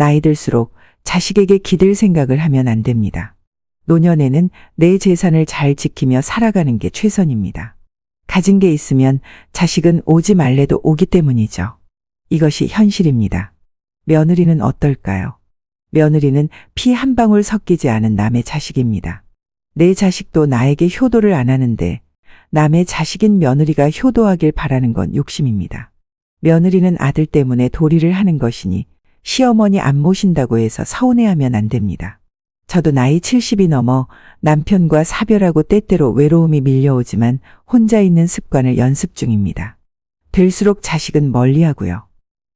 나이 들수록 자식에게 기댈 생각을 하면 안 됩니다. 노년에는 내 재산을 잘 지키며 살아가는 게 최선입니다. 가진 게 있으면 자식은 오지 말래도 오기 때문이죠. 이것이 현실입니다. 며느리는 어떨까요? 며느리는 피 한 방울 섞이지 않은 남의 자식입니다. 내 자식도 나에게 효도를 안 하는데 남의 자식인 며느리가 효도하길 바라는 건 욕심입니다. 며느리는 아들 때문에 도리를 하는 것이니 시어머니 안 모신다고 해서 서운해하면 안 됩니다. 저도 나이 70이 넘어 남편과 사별하고 때때로 외로움이 밀려오지만 혼자 있는 습관을 연습 중입니다. 될수록 자식은 멀리하고요.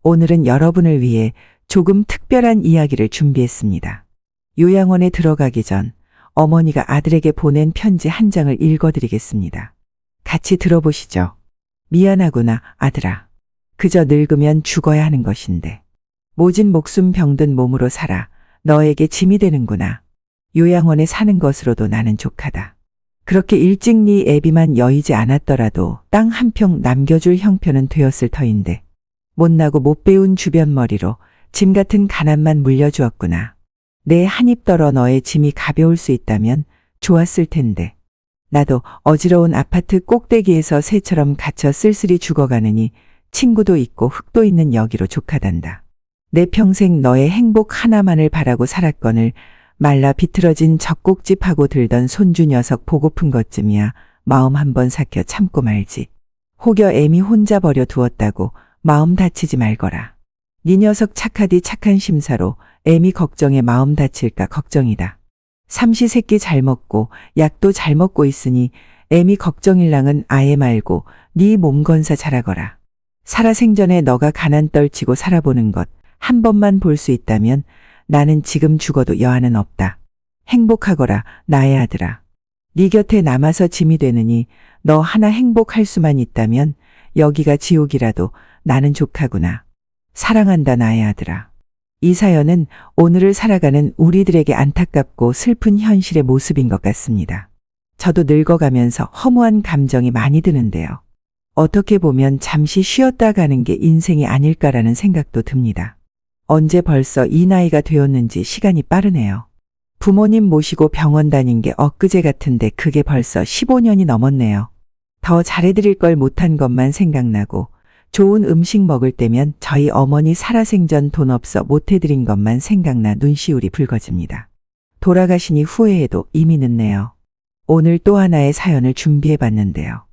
오늘은 여러분을 위해 조금 특별한 이야기를 준비했습니다. 요양원에 들어가기 전 어머니가 아들에게 보낸 편지 한 장을 읽어드리겠습니다. 같이 들어보시죠. 미안하구나, 아들아. 그저 늙으면 죽어야 하는 것인데. 모진 목숨 병든 몸으로 살아 너에게 짐이 되는구나. 요양원에 사는 것으로도 나는 족하다. 그렇게 일찍 네 애비만 여의지 않았더라도 땅 한 평 남겨줄 형편은 되었을 터인데 못나고 못 배운 주변머리로 짐 같은 가난만 물려주었구나. 내 한 입 떨어 너의 짐이 가벼울 수 있다면 좋았을 텐데. 나도 어지러운 아파트 꼭대기에서 새처럼 갇혀 쓸쓸히 죽어가느니 친구도 있고 흙도 있는 여기로 족하단다. 내 평생 너의 행복 하나만을 바라고 살았거늘 말라 비틀어진 젖꼭지파고 들던 손주 녀석 보고픈 것쯤이야 마음 한번 삭혀 참고 말지. 혹여 애미 혼자 버려 두었다고 마음 다치지 말거라. 네 녀석 착하디 착한 심사로 애미 걱정에 마음 다칠까 걱정이다. 삼시세끼 잘 먹고 약도 잘 먹고 있으니 애미 걱정일랑은 아예 말고 네 몸 건사 잘하거라. 살아생전에 너가 가난 떨치고 살아보는 것 한 번만 볼 수 있다면 나는 지금 죽어도 여한은 없다. 행복하거라, 나의 아들아. 네 곁에 남아서 짐이 되느니 너 하나 행복할 수만 있다면 여기가 지옥이라도 나는 족하구나. 사랑한다, 나의 아들아. 이 사연은 오늘을 살아가는 우리들에게 안타깝고 슬픈 현실의 모습인 것 같습니다. 저도 늙어가면서 허무한 감정이 많이 드는데요. 어떻게 보면 잠시 쉬었다 가는 게 인생이 아닐까라는 생각도 듭니다. 언제 벌써 이 나이가 되었는지 시간이 빠르네요. 부모님 모시고 병원 다닌 게 엊그제 같은데 그게 벌써 15년이 넘었네요. 더 잘해드릴 걸 못한 것만 생각나고 좋은 음식 먹을 때면 저희 어머니 살아생전 돈 없어 못해드린 것만 생각나 눈시울이 붉어집니다. 돌아가시니 후회해도 이미 늦네요. 오늘 또 하나의 사연을 준비해봤는데요.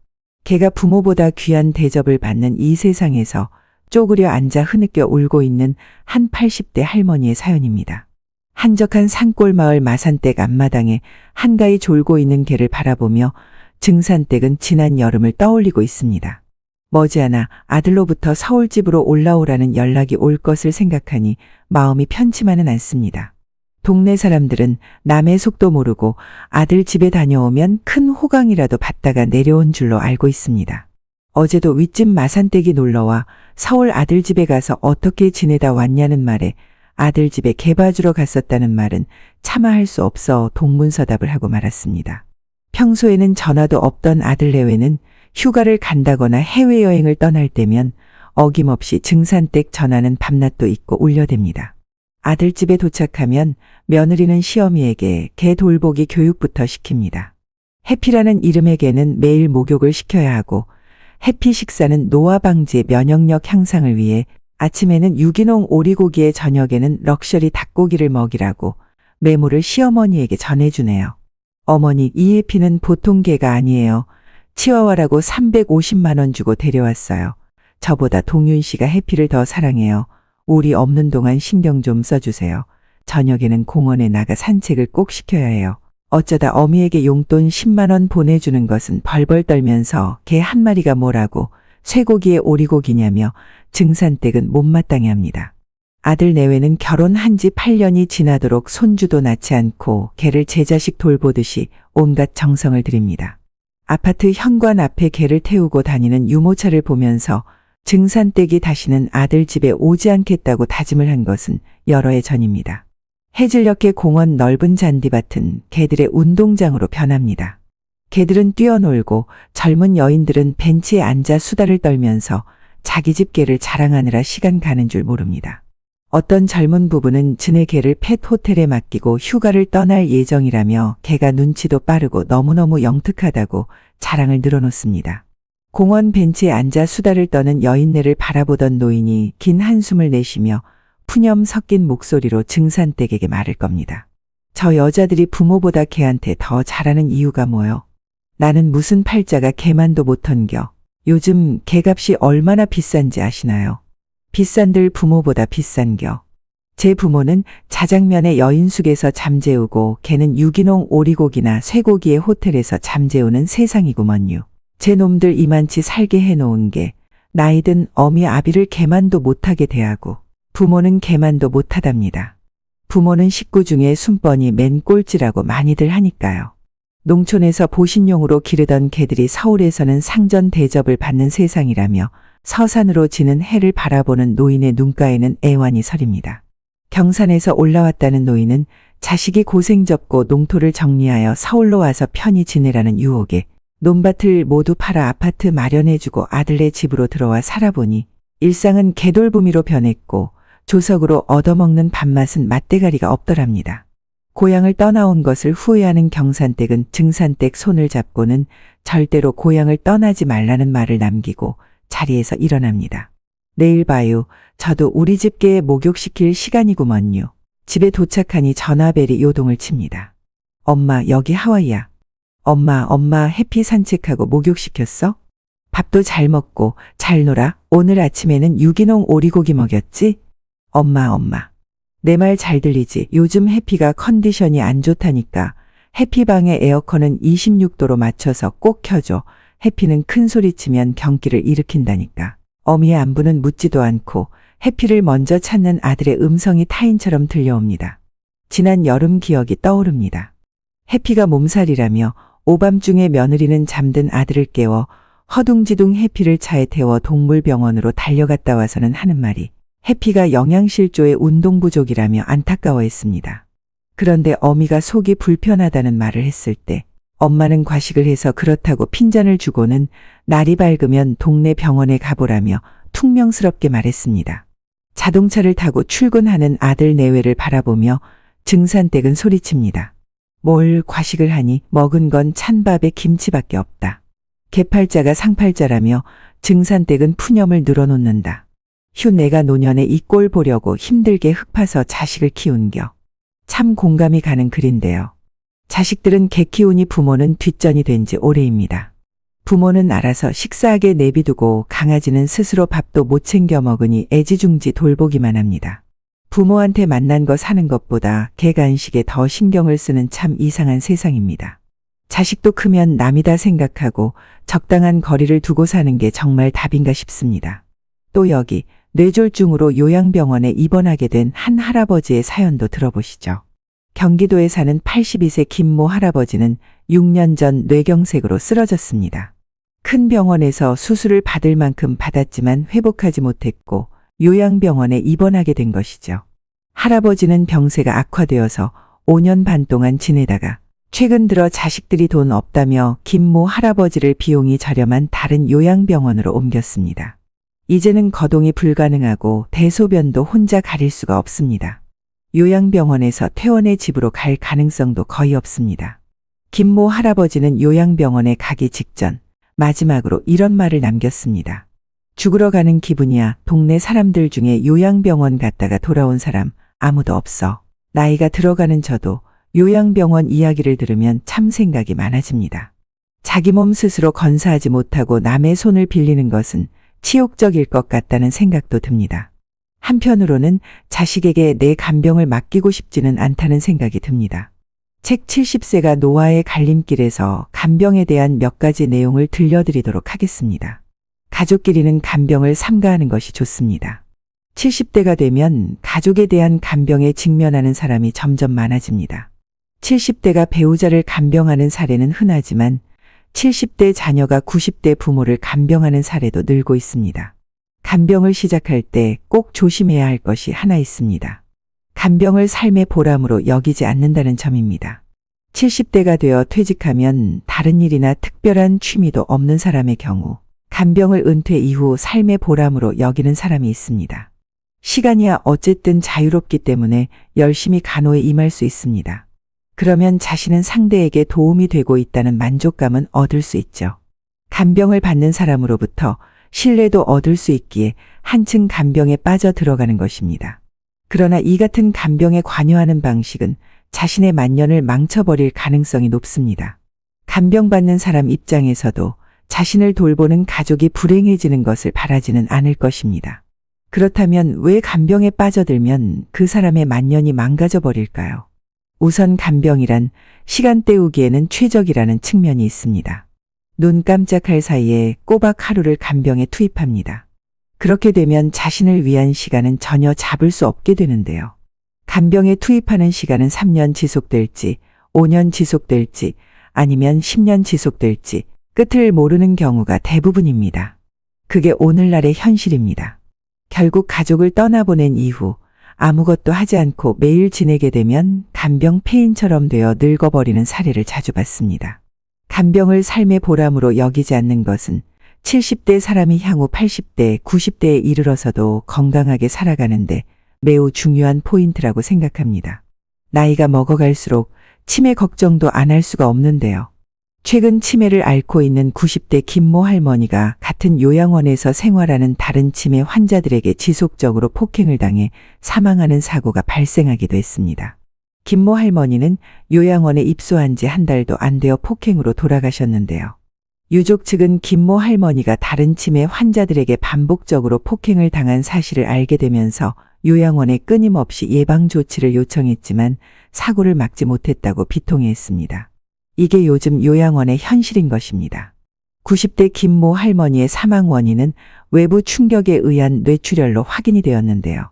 개가 부모보다 귀한 대접을 받는 이 세상에서 쪼그려 앉아 흐느껴 울고 있는 한 80대 할머니의 사연입니다. 한적한 산골마을 마산댁 앞마당에 한가히 졸고 있는 개를 바라보며 증산댁은 지난 여름을 떠올리고 있습니다. 머지않아 아들로부터 서울집으로 올라오라는 연락이 올 것을 생각하니 마음이 편치만은 않습니다. 동네 사람들은 남의 속도 모르고 아들 집에 다녀오면 큰 호강이라도 받다가 내려온 줄로 알고 있습니다. 어제도 윗집 마산댁이 놀러와 서울 아들 집에 가서 어떻게 지내다 왔냐는 말에 아들 집에 개 봐주러 갔었다는 말은 차마 할 수 없어 동문서답을 하고 말았습니다. 평소에는 전화도 없던 아들 내외는 휴가를 간다거나 해외여행을 떠날 때면 어김없이 증산댁 전화는 밤낮도 잊고 울려댑니다. 아들 집에 도착하면 며느리는 시어미에게 개 돌보기 교육부터 시킵니다. 해피라는 이름의 개는 매일 목욕을 시켜야 하고 해피 식사는 노화 방지 면역력 향상을 위해 아침에는 유기농 오리고기에 저녁에는 럭셔리 닭고기를 먹이라고 메모를 시어머니에게 전해주네요. 어머니, 이 해피는 보통 개가 아니에요. 치와와라고 350만 원 주고 데려왔어요. 저보다 동윤 씨가 해피를 더 사랑해요. 우리 없는 동안 신경 좀 써주세요. 저녁에는 공원에 나가 산책을 꼭 시켜야 해요. 어쩌다 어미에게 용돈 10만 원 보내주는 것은 벌벌 떨면서 개 한 마리가 뭐라고 쇠고기에 오리고기냐며 증산댁은 못마땅해 합니다. 아들 내외는 결혼한 지 8년이 지나도록 손주도 낳지 않고 개를 제 자식 돌보듯이 온갖 정성을 들입니다. 아파트 현관 앞에 개를 태우고 다니는 유모차를 보면서 증산댁이 다시는 아들 집에 오지 않겠다고 다짐을 한 것은 여러 해 전입니다. 해질녘의 공원 넓은 잔디밭은 개들의 운동장으로 변합니다. 개들은 뛰어놀고 젊은 여인들은 벤치에 앉아 수다를 떨면서 자기 집 개를 자랑하느라 시간 가는 줄 모릅니다. 어떤 젊은 부부는 지네 개를 펫 호텔에 맡기고 휴가를 떠날 예정이라며 개가 눈치도 빠르고 너무너무 영특하다고 자랑을 늘어놓습니다. 공원 벤치에 앉아 수다를 떠는 여인네를 바라보던 노인이 긴 한숨을 내쉬며 푸념 섞인 목소리로 증산댁에게 말을 겁니다. 저 여자들이 부모보다 개한테 더 잘하는 이유가 뭐요? 나는 무슨 팔자가 개만도 못 턴겨. 요즘 개값이 얼마나 비싼지 아시나요? 비싼들 부모보다 비싼겨. 제 부모는 자장면에 여인숙에서 잠재우고 개는 유기농 오리고기나 쇠고기의 호텔에서 잠재우는 세상이구먼요. 제 놈들 이만치 살게 해놓은 게 나이든 어미 아비를 개만도 못하게 대하고 부모는 개만도 못하답니다. 부모는 식구 중에 순번이 맨 꼴찌라고 많이들 하니까요. 농촌에서 보신용으로 기르던 개들이 서울에서는 상전 대접을 받는 세상이라며 서산으로 지는 해를 바라보는 노인의 눈가에는 애환이 서립니다. 경산에서 올라왔다는 노인은 자식이 고생 접고 농토를 정리하여 서울로 와서 편히 지내라는 유혹에 논밭을 모두 팔아 아파트 마련해주고 아들네 집으로 들어와 살아보니 일상은 개돌부미로 변했고 조석으로 얻어먹는 밥맛은 맛대가리가 없더랍니다. 고향을 떠나온 것을 후회하는 경산댁은 증산댁 손을 잡고는 절대로 고향을 떠나지 말라는 말을 남기고 자리에서 일어납니다. 내일 봐요. 저도 우리 집 개 목욕시킬 시간이구먼요. 집에 도착하니 전화벨이 요동을 칩니다. 엄마, 여기 하와이야. 엄마 해피 산책하고 목욕시켰어? 밥도 잘 먹고 잘 놀아. 오늘 아침에는 유기농 오리고기 먹였지? 엄마. 내 말 잘 들리지? 요즘 해피가 컨디션이 안 좋다니까. 해피방의 에어컨은 26도로 맞춰서 꼭 켜줘. 해피는 큰 소리 치면 경기를 일으킨다니까. 어미의 안부는 묻지도 않고 해피를 먼저 찾는 아들의 음성이 타인처럼 들려옵니다. 지난 여름 기억이 떠오릅니다. 해피가 몸살이라며 오밤중에 며느리는 잠든 아들을 깨워 허둥지둥 해피를 차에 태워 동물병원으로 달려갔다 와서는 하는 말이 해피가 영양실조의 운동 부족이라며 안타까워했습니다. 그런데 어미가 속이 불편하다는 말을 했을 때 엄마는 과식을 해서 그렇다고 핀잔을 주고는 날이 밝으면 동네 병원에 가보라며 퉁명스럽게 말했습니다. 자동차를 타고 출근하는 아들 내외를 바라보며 증산댁은 소리칩니다. 뭘 과식을 하니 먹은 건 찬밥에 김치밖에 없다. 개팔자가 상팔자라며 증산댁은 푸념을 늘어놓는다. 휴 내가 노년에 이 꼴 보려고 힘들게 흙 파서 자식을 키운겨. 참 공감이 가는 글인데요. 자식들은 개 키우니 부모는 뒷전이 된 지 오래입니다. 부모는 알아서 식사하게 내비두고 강아지는 스스로 밥도 못 챙겨 먹으니 애지중지 돌보기만 합니다. 부모한테 만난 거 사는 것보다 개 간식에 더 신경을 쓰는 참 이상한 세상입니다. 자식도 크면 남이다 생각하고 적당한 거리를 두고 사는 게 정말 답인가 싶습니다. 또 여기 뇌졸중으로 요양병원에 입원하게 된 한 할아버지의 사연도 들어보시죠. 경기도에 사는 82세 김모 할아버지는 6년 전 뇌경색으로 쓰러졌습니다. 큰 병원에서 수술을 받을 만큼 받았지만 회복하지 못했고 요양병원에 입원하게 된 것이죠. 할아버지는 병세가 악화되어서 5년 반 동안 지내다가 최근 들어 자식들이 돈 없다며 김모 할아버지를 비용이 저렴한 다른 요양병원으로 옮겼습니다. 이제는 거동이 불가능하고 대소변도 혼자 가릴 수가 없습니다. 요양병원에서 퇴원의 집으로 갈 가능성도 거의 없습니다. 김모 할아버지는 요양병원에 가기 직전 마지막으로 이런 말을 남겼습니다. 죽으러 가는 기분이야. 동네 사람들 중에 요양병원 갔다가 돌아온 사람 아무도 없어. 나이가 들어가는 저도 요양병원 이야기를 들으면 참 생각이 많아집니다. 자기 몸 스스로 건사하지 못하고 남의 손을 빌리는 것은 치욕적일 것 같다는 생각도 듭니다. 한편으로는 자식에게 내 간병을 맡기고 싶지는 않다는 생각이 듭니다. 책 70세가 노아의 갈림길에서 간병에 대한 몇 가지 내용을 들려드리도록 하겠습니다. 가족끼리는 간병을 삼가하는 것이 좋습니다. 70대가 되면 가족에 대한 간병에 직면하는 사람이 점점 많아집니다. 70대가 배우자를 간병하는 사례는 흔하지만 70대 자녀가 90대 부모를 간병하는 사례도 늘고 있습니다. 간병을 시작할 때 꼭 조심해야 할 것이 하나 있습니다. 간병을 삶의 보람으로 여기지 않는다는 점입니다. 70대가 되어 퇴직하면 다른 일이나 특별한 취미도 없는 사람의 경우 간병을 은퇴 이후 삶의 보람으로 여기는 사람이 있습니다. 시간이야 어쨌든 자유롭기 때문에 열심히 간호에 임할 수 있습니다. 그러면 자신은 상대에게 도움이 되고 있다는 만족감은 얻을 수 있죠. 간병을 받는 사람으로부터 신뢰도 얻을 수 있기에 한층 간병에 빠져 들어가는 것입니다. 그러나 이 같은 간병에 관여하는 방식은 자신의 만년을 망쳐버릴 가능성이 높습니다. 간병받는 사람 입장에서도 자신을 돌보는 가족이 불행해지는 것을 바라지는 않을 것입니다. 그렇다면 왜 간병에 빠져들면 그 사람의 만년이 망가져 버릴까요? 우선 간병이란 시간 때우기에는 최적이라는 측면이 있습니다. 눈 깜짝할 사이에 꼬박 하루를 간병에 투입합니다. 그렇게 되면 자신을 위한 시간은 전혀 잡을 수 없게 되는데요. 간병에 투입하는 시간은 3년 지속될지, 5년 지속될지, 아니면 10년 지속될지 끝을 모르는 경우가 대부분입니다. 그게 오늘날의 현실입니다. 결국 가족을 떠나보낸 이후 아무것도 하지 않고 매일 지내게 되면 간병 폐인처럼 되어 늙어버리는 사례를 자주 봤습니다. 간병을 삶의 보람으로 여기지 않는 것은 70대 사람이 향후 80대, 90대에 이르러서도 건강하게 살아가는데 매우 중요한 포인트라고 생각합니다. 나이가 먹어갈수록 치매 걱정도 안 할 수가 없는데요. 최근 치매를 앓고 있는 90대 김모 할머니가 같은 요양원에서 생활하는 다른 치매 환자들에게 지속적으로 폭행을 당해 사망하는 사고가 발생하기도 했습니다. 김모 할머니는 요양원에 입소한 지 한 달도 안 되어 폭행으로 돌아가셨는데요. 유족 측은 김모 할머니가 다른 치매 환자들에게 반복적으로 폭행을 당한 사실을 알게 되면서 요양원에 끊임없이 예방 조치를 요청했지만 사고를 막지 못했다고 비통해했습니다. 이게 요즘 요양원의 현실인 것입니다. 90대 김모 할머니의 사망 원인은 외부 충격에 의한 뇌출혈로 확인이 되었는데요.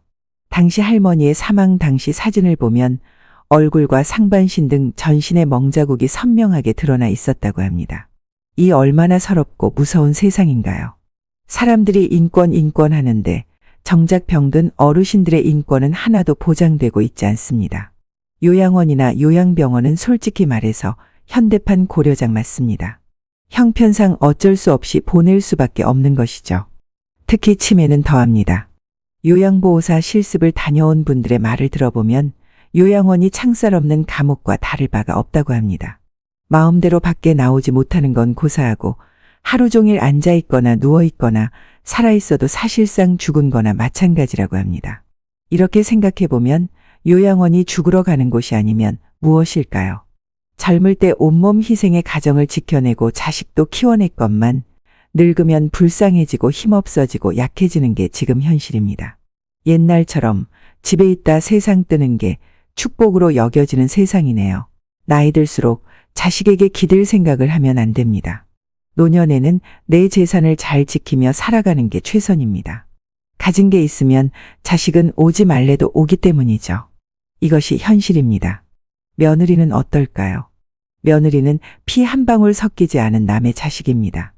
당시 할머니의 사망 당시 사진을 보면 얼굴과 상반신 등 전신의 멍자국이 선명하게 드러나 있었다고 합니다. 이 얼마나 서럽고 무서운 세상인가요? 사람들이 인권 하는데 정작 병든 어르신들의 인권은 하나도 보장되고 있지 않습니다. 요양원이나 요양병원은 솔직히 말해서 현대판 고려장 맞습니다. 형편상 어쩔 수 없이 보낼 수밖에 없는 것이죠. 특히 치매는 더합니다. 요양보호사 실습을 다녀온 분들의 말을 들어보면 요양원이 창살 없는 감옥과 다를 바가 없다고 합니다. 마음대로 밖에 나오지 못하는 건 고사하고 하루 종일 앉아있거나 누워있거나 살아있어도 사실상 죽은 거나 마찬가지라고 합니다. 이렇게 생각해보면 요양원이 죽으러 가는 곳이 아니면 무엇일까요? 젊을 때 온몸 희생의 가정을 지켜내고 자식도 키워냈건만 늙으면 불쌍해지고 힘없어지고 약해지는 게 지금 현실입니다. 옛날처럼 집에 있다 세상 뜨는 게 축복으로 여겨지는 세상이네요. 나이 들수록 자식에게 기댈 생각을 하면 안 됩니다. 노년에는 내 재산을 잘 지키며 살아가는 게 최선입니다. 가진 게 있으면 자식은 오지 말래도 오기 때문이죠. 이것이 현실입니다. 며느리는 어떨까요? 며느리는 피 한 방울 섞이지 않은 남의 자식입니다.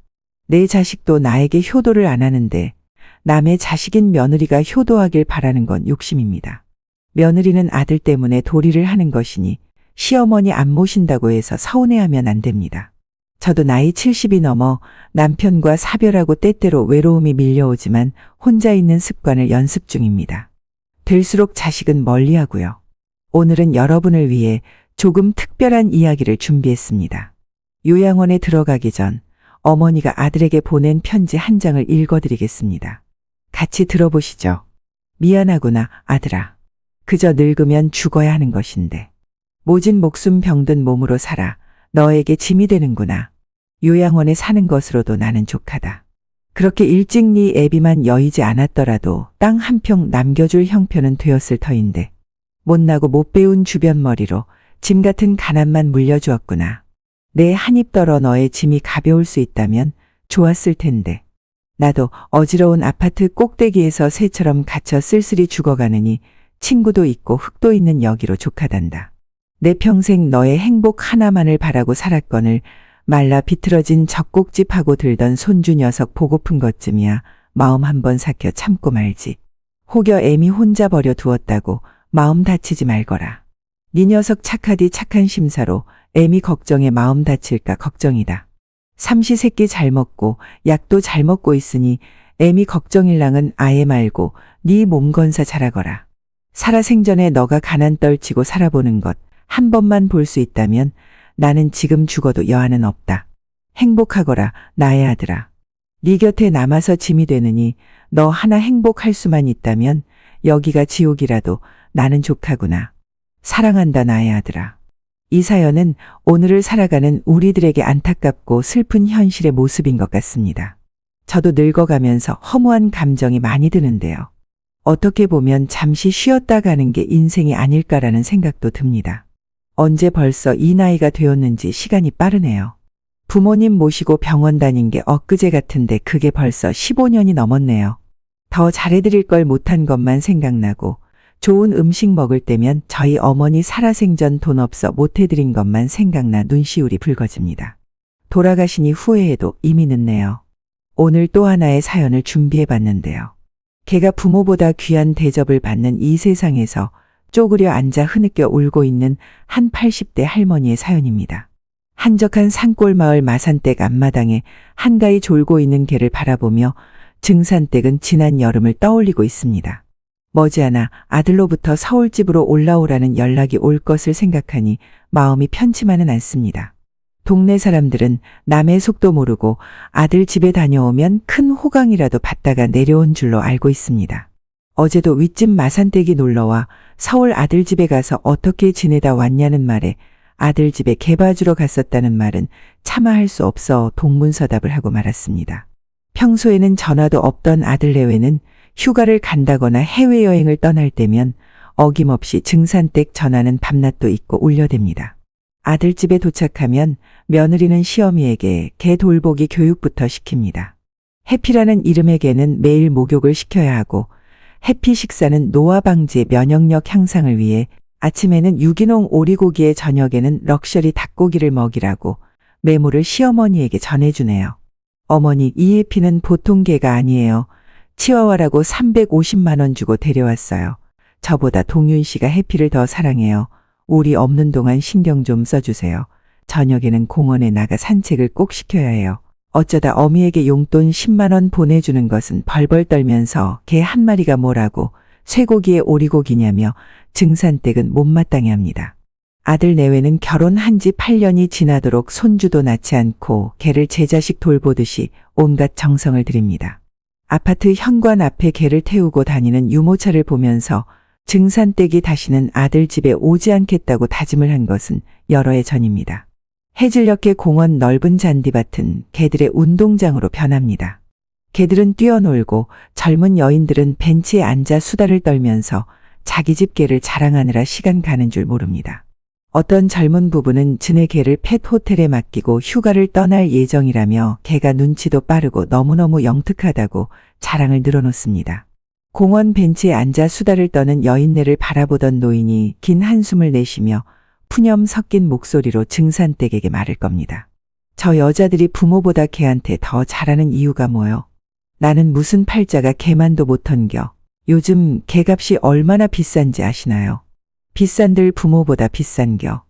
내 자식도 나에게 효도를 안 하는데 남의 자식인 며느리가 효도하길 바라는 건 욕심입니다. 며느리는 아들 때문에 도리를 하는 것이니 시어머니 안 모신다고 해서 서운해하면 안 됩니다. 저도 나이 70이 넘어 남편과 사별하고 때때로 외로움이 밀려오지만 혼자 있는 습관을 연습 중입니다. 될수록 자식은 멀리하고요. 오늘은 여러분을 위해 조금 특별한 이야기를 준비했습니다. 요양원에 들어가기 전 어머니가 아들에게 보낸 편지 한 장을 읽어드리겠습니다. 같이 들어보시죠. 미안하구나, 아들아. 그저 늙으면 죽어야 하는 것인데. 모진 목숨 병든 몸으로 살아 너에게 짐이 되는구나. 요양원에 사는 것으로도 나는 족하다. 그렇게 일찍 네 애비만 여의지 않았더라도 땅 한 평 남겨줄 형편은 되었을 터인데 못나고 못 배운 주변머리로 짐 같은 가난만 물려주었구나. 내 한 입 떨어 너의 짐이 가벼울 수 있다면 좋았을 텐데. 나도 어지러운 아파트 꼭대기에서 새처럼 갇혀 쓸쓸히 죽어가느니 친구도 있고 흙도 있는 여기로 족하단다. 내 평생 너의 행복 하나만을 바라고 살았거늘 말라 비틀어진 젖꼭지파고 들던 손주 녀석 보고픈 것쯤이야 마음 한번 삭혀 참고 말지. 혹여 애미 혼자 버려 두었다고 마음 다치지 말거라. 네 녀석 착하디 착한 심사로 애미 걱정에 마음 다칠까 걱정이다. 삼시세끼 잘 먹고 약도 잘 먹고 있으니 애미 걱정일랑은 아예 말고 네 몸 건사 잘하거라. 살아생전에 너가 가난 떨치고 살아보는 것 한 번만 볼 수 있다면 나는 지금 죽어도 여한은 없다. 행복하거라 나의 아들아. 네 곁에 남아서 짐이 되느니 너 하나 행복할 수만 있다면 여기가 지옥이라도 나는 족하구나. 사랑한다 나의 아들아. 이 사연은 오늘을 살아가는 우리들에게 안타깝고 슬픈 현실의 모습인 것 같습니다. 저도 늙어가면서 허무한 감정이 많이 드는데요. 어떻게 보면 잠시 쉬었다 가는 게 인생이 아닐까라는 생각도 듭니다. 언제 벌써 이 나이가 되었는지 시간이 빠르네요. 부모님 모시고 병원 다닌 게 엊그제 같은데 그게 벌써 15년이 넘었네요. 더 잘해드릴 걸 못한 것만 생각나고 좋은 음식 먹을 때면 저희 어머니 살아생전 돈 없어 못해드린 것만 생각나 눈시울이 붉어집니다. 돌아가시니 후회해도 이미 늦네요. 오늘 또 하나의 사연을 준비해봤는데요. 걔가 부모보다 귀한 대접을 받는 이 세상에서 쪼그려 앉아 흐느껴 울고 있는 한 80대 할머니의 사연입니다. 한적한 산골마을 마산댁 앞마당에 한가히 졸고 있는 개를 바라보며 증산댁은 지난 여름을 떠올리고 있습니다. 머지않아 아들로부터 서울집으로 올라오라는 연락이 올 것을 생각하니 마음이 편치만은 않습니다. 동네 사람들은 남의 속도 모르고 아들 집에 다녀오면 큰 호강이라도 받다가 내려온 줄로 알고 있습니다. 어제도 윗집 마산댁이 놀러와 서울 아들 집에 가서 어떻게 지내다 왔냐는 말에 아들 집에 개 봐주러 갔었다는 말은 차마 할 수 없어 동문서답을 하고 말았습니다. 평소에는 전화도 없던 아들 내외는 휴가를 간다거나 해외여행을 떠날 때면 어김없이 증산댁 전화는 밤낮도 잊고 울려댑니다. 아들 집에 도착하면 며느리는 시어미에게 개 돌보기 교육부터 시킵니다. 해피라는 이름의 개는 매일 목욕을 시켜야 하고 해피 식사는 노화 방지 면역력 향상을 위해 아침에는 유기농 오리고기에 저녁에는 럭셔리 닭고기를 먹이라고 메모를 시어머니에게 전해주네요. 어머니, 이 해피는 보통 개가 아니에요. 치와와라고 350만 원 주고 데려왔어요. 저보다 동윤 씨가 해피를 더 사랑해요. 우리 없는 동안 신경 좀 써주세요. 저녁에는 공원에 나가 산책을 꼭 시켜야 해요. 어쩌다 어미에게 용돈 10만 원 보내주는 것은 벌벌 떨면서 개 한 마리가 뭐라고 쇠고기에 오리고기냐며 증산댁은 못마땅해 합니다. 아들 내외는 결혼한 지 8년이 지나도록 손주도 낳지 않고 개를 제 자식 돌보듯이 온갖 정성을 들입니다. 아파트 현관 앞에 개를 태우고 다니는 유모차를 보면서 증산댁이 다시는 아들 집에 오지 않겠다고 다짐을 한 것은 여러 해 전입니다. 해질녘의 공원 넓은 잔디밭은 개들의 운동장으로 변합니다. 개들은 뛰어놀고 젊은 여인들은 벤치에 앉아 수다를 떨면서 자기 집 개를 자랑하느라 시간 가는 줄 모릅니다. 어떤 젊은 부부는 지네 개를 펫 호텔에 맡기고 휴가를 떠날 예정이라며 개가 눈치도 빠르고 너무너무 영특하다고 자랑을 늘어놓습니다. 공원 벤치에 앉아 수다를 떠는 여인네를 바라보던 노인이 긴 한숨을 내쉬며 푸념 섞인 목소리로 증산댁에게 말을 겁니다. 저 여자들이 부모보다 개한테 더 잘하는 이유가 뭐요? 나는 무슨 팔자가 개만도 못 턴겨. 요즘 개값이 얼마나 비싼지 아시나요? 비싼들 부모보다 비싼겨.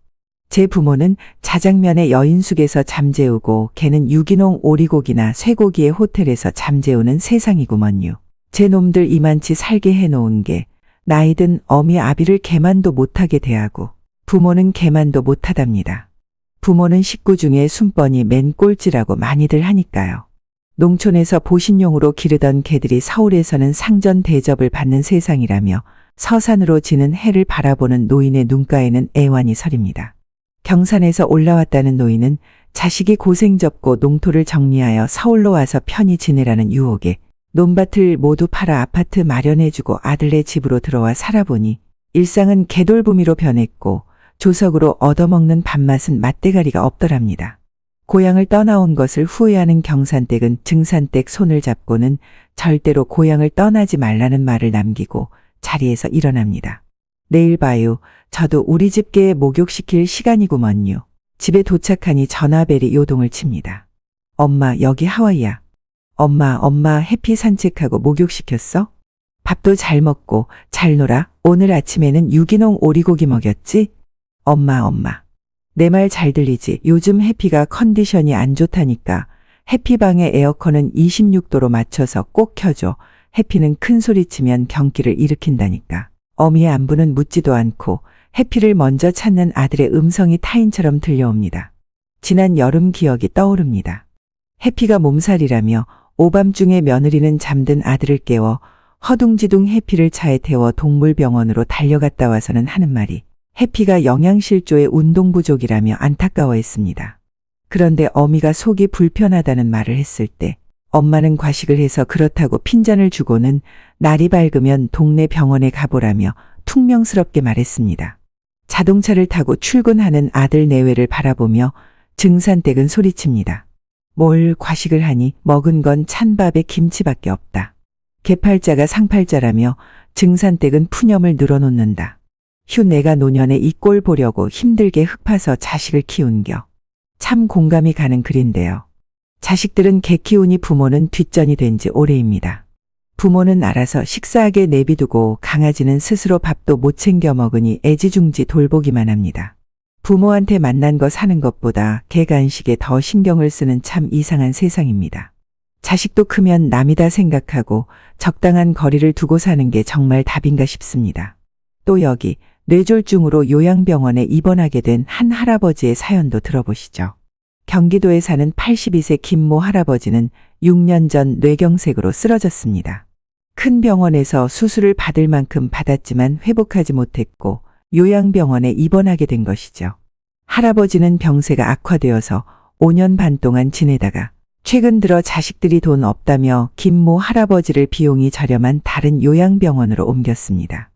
제 부모는 자장면에 여인숙에서 잠재우고 개는 유기농 오리고기나 쇠고기의 호텔에서 잠재우는 세상이구먼요. 제 놈들 이만치 살게 해놓은 게 나이든 어미 아비를 개만도 못하게 대하고 부모는 개만도 못하답니다. 부모는 식구 중에 순번이 맨 꼴찌라고 많이들 하니까요. 농촌에서 보신용으로 기르던 개들이 서울에서는 상전 대접을 받는 세상이라며 서산으로 지는 해를 바라보는 노인의 눈가에는 애환이 서립니다. 경산에서 올라왔다는 노인은 자식이 고생 접고 농토를 정리하여 서울로 와서 편히 지내라는 유혹에 논밭을 모두 팔아 아파트 마련해주고 아들네 집으로 들어와 살아보니 일상은 개돌보미로 변했고 조석으로 얻어먹는 밥맛은 맛대가리가 없더랍니다. 고향을 떠나온 것을 후회하는 경산댁은 증산댁 손을 잡고는 절대로 고향을 떠나지 말라는 말을 남기고 자리에서 일어납니다. 내일 봐요. 저도 우리 집 개 목욕시킬 시간이구먼요. 집에 도착하니 전화벨이 요동을 칩니다. 엄마, 여기 하와이야. 엄마 해피 산책하고 목욕시켰어? 밥도 잘 먹고 잘 놀아. 오늘 아침에는 유기농 오리고기 먹였지? 엄마. 내 말 잘 들리지? 요즘 해피가 컨디션이 안 좋다니까. 해피 방의 에어컨은 26도로 맞춰서 꼭 켜줘. 해피는 큰 소리치면 경기를 일으킨다니까. 어미의 안부는 묻지도 않고 해피를 먼저 찾는 아들의 음성이 타인처럼 들려옵니다. 지난 여름 기억이 떠오릅니다. 해피가 몸살이라며 오밤중에 며느리는 잠든 아들을 깨워 허둥지둥 해피를 차에 태워 동물병원으로 달려갔다 와서는 하는 말이 해피가 영양실조의 운동 부족이라며 안타까워했습니다. 그런데 어미가 속이 불편하다는 말을 했을 때 엄마는 과식을 해서 그렇다고 핀잔을 주고는 날이 밝으면 동네 병원에 가보라며 퉁명스럽게 말했습니다. 자동차를 타고 출근하는 아들 내외를 바라보며 증산댁은 소리칩니다. 뭘 과식을 하니 먹은 건 찬밥에 김치밖에 없다. 개팔자가 상팔자라며 증산댁은 푸념을 늘어놓는다. 휴 내가 노년에 이 꼴 보려고 힘들게 흙파서 자식을 키운겨. 참 공감이 가는 글인데요. 자식들은 개 키우니 부모는 뒷전이 된 지 오래입니다. 부모는 알아서 식사하게 내비두고 강아지는 스스로 밥도 못 챙겨 먹으니 애지중지 돌보기만 합니다. 부모한테 만난 거 사는 것보다 개 간식에 더 신경을 쓰는 참 이상한 세상입니다. 자식도 크면 남이다 생각하고 적당한 거리를 두고 사는 게 정말 답인가 싶습니다. 또 여기 뇌졸중으로 요양병원에 입원하게 된 한 할아버지의 사연도 들어보시죠. 경기도에 사는 82세 김모 할아버지는 6년 전 뇌경색으로 쓰러졌습니다. 큰 병원에서 수술을 받을 만큼 받았지만 회복하지 못했고 요양병원에 입원하게 된 것이죠. 할아버지는 병세가 악화되어서 5년 반 동안 지내다가 최근 들어 자식들이 돈 없다며 김모 할아버지를 비용이 저렴한 다른 요양병원으로 옮겼습니다.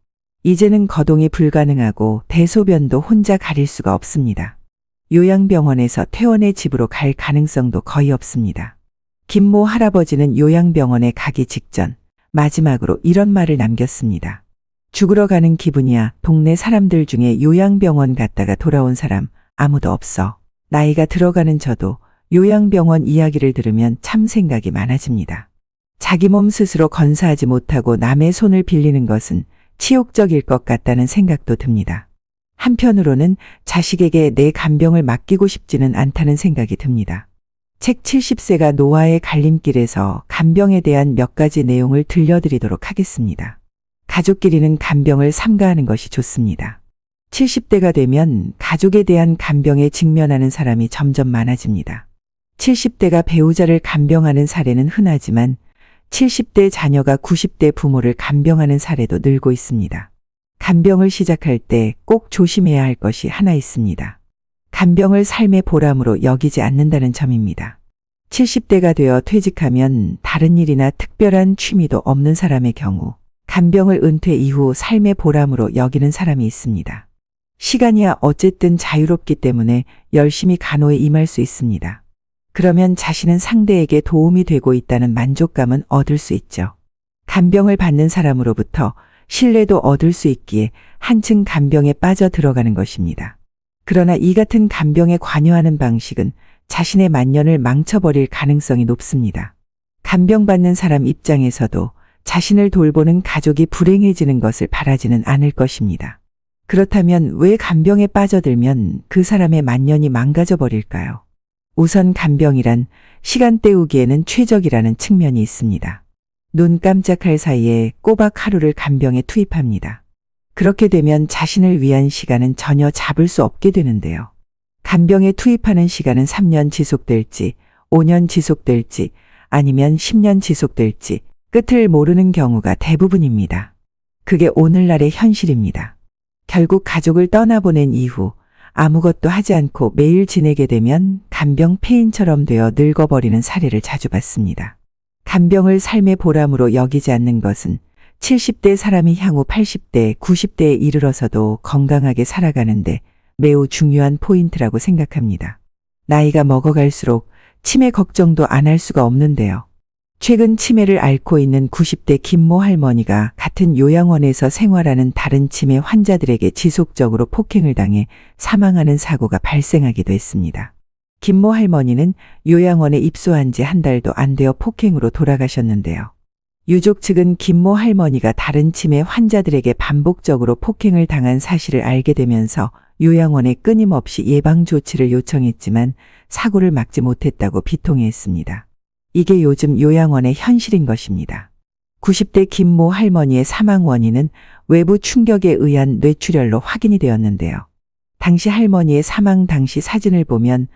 이제는 거동이 불가능하고 대소변도 혼자 가릴 수가 없습니다. 요양병원에서 퇴원의 집으로 갈 가능성도 거의 없습니다. 김모 할아버지는 요양병원에 가기 직전 마지막으로 이런 말을 남겼습니다. 죽으러 가는 기분이야. 동네 사람들 중에 요양병원 갔다가 돌아온 사람 아무도 없어. 나이가 들어가는 저도 요양병원 이야기를 들으면 참 생각이 많아집니다. 자기 몸 스스로 건사하지 못하고 남의 손을 빌리는 것은 치욕적일 것 같다는 생각도 듭니다. 한편으로는 자식에게 내 간병을 맡기고 싶지는 않다는 생각이 듭니다. 책 70세가 노아의 갈림길에서 간병에 대한 몇 가지 내용을 들려드리도록 하겠습니다. 가족끼리는 간병을 삼가하는 것이 좋습니다. 70대가 되면 가족에 대한 간병에 직면하는 사람이 점점 많아집니다. 70대가 배우자를 간병하는 사례는 흔하지만 70대 자녀가 90대 부모를 간병하는 사례도 늘고 있습니다. 간병을 시작할 때 꼭 조심해야 할 것이 하나 있습니다. 간병을 삶의 보람으로 여기지 않는다는 점입니다. 70대가 되어 퇴직하면 다른 일이나 특별한 취미도 없는 사람의 경우 간병을 은퇴 이후 삶의 보람으로 여기는 사람이 있습니다. 시간이야 어쨌든 자유롭기 때문에 열심히 간호에 임할 수 있습니다. 그러면 자신은 상대에게 도움이 되고 있다는 만족감은 얻을 수 있죠. 간병을 받는 사람으로부터 신뢰도 얻을 수 있기에 한층 간병에 빠져 들어가는 것입니다. 그러나 이 같은 간병에 관여하는 방식은 자신의 만년을 망쳐버릴 가능성이 높습니다. 간병받는 사람 입장에서도 자신을 돌보는 가족이 불행해지는 것을 바라지는 않을 것입니다. 그렇다면 왜 간병에 빠져들면 그 사람의 만년이 망가져 버릴까요? 우선 간병이란 시간 때우기에는 최적이라는 측면이 있습니다. 눈 깜짝할 사이에 꼬박 하루를 간병에 투입합니다. 그렇게 되면 자신을 위한 시간은 전혀 잡을 수 없게 되는데요. 간병에 투입하는 시간은 3년 지속될지, 5년 지속될지, 아니면 10년 지속될지 끝을 모르는 경우가 대부분입니다. 그게 오늘날의 현실입니다. 결국 가족을 떠나보낸 이후 아무것도 하지 않고 매일 지내게 되면 간병 폐인처럼 되어 늙어버리는 사례를 자주 봤습니다. 간병을 삶의 보람으로 여기지 않는 것은 70대 사람이 향후 80대, 90대에 이르러서도 건강하게 살아가는데 매우 중요한 포인트라고 생각합니다. 나이가 먹어갈수록 치매 걱정도 안 할 수가 없는데요. 최근 치매를 앓고 있는 90대 김모 할머니가 같은 요양원에서 생활하는 다른 치매 환자들에게 지속적으로 폭행을 당해 사망하는 사고가 발생하기도 했습니다. 김모 할머니는 요양원에 입소한 지 한 달도 안 되어 폭행으로 돌아가셨는데요. 유족 측은 김모 할머니가 다른 치매 환자들에게 반복적으로 폭행을 당한 사실을 알게 되면서 요양원에 끊임없이 예방 조치를 요청했지만 사고를 막지 못했다고 비통해했습니다. 이게 요즘 요양원의 현실인 것입니다. 90대 김모 할머니의 사망 원인은 외부 충격에 의한 뇌출혈로 확인이 되었는데요. 당시 할머니의 사망 당시 사진을 보면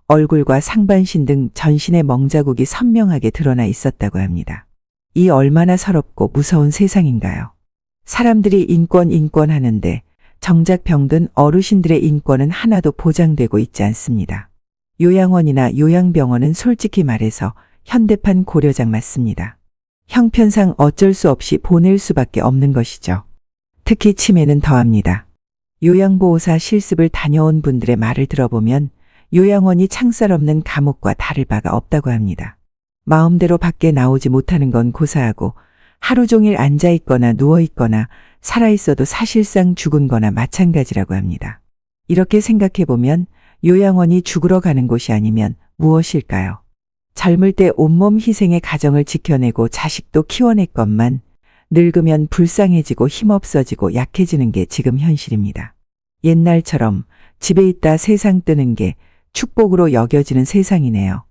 얼굴과 상반신 등 전신의 멍자국이 선명하게 드러나 있었다고 합니다. 이 얼마나 서럽고 무서운 세상인가요? 사람들이 인권 하는데 정작 병든 어르신들의 인권은 하나도 보장되고 있지 않습니다. 요양원이나 요양병원은 솔직히 말해서 현대판 고려장 맞습니다. 형편상 어쩔 수 없이 보낼 수밖에 없는 것이죠. 특히 치매는 더합니다. 요양보호사 실습을 다녀온 분들의 말을 들어보면 요양원이 창살 없는 감옥과 다를 바가 없다고 합니다. 마음대로 밖에 나오지 못하는 건 고사하고 하루 종일 앉아있거나 누워있거나 살아있어도 사실상 죽은 거나 마찬가지라고 합니다. 이렇게 생각해보면 요양원이 죽으러 가는 곳이 아니면 무엇일까요? 젊을 때 온몸 희생의 가정을 지켜내고 자식도 키워냈건만 늙으면 불쌍해지고 힘없어지고 약해지는 게 지금 현실입니다. 옛날처럼 집에 있다 세상 뜨는 게 축복으로 여겨지는 세상이네요.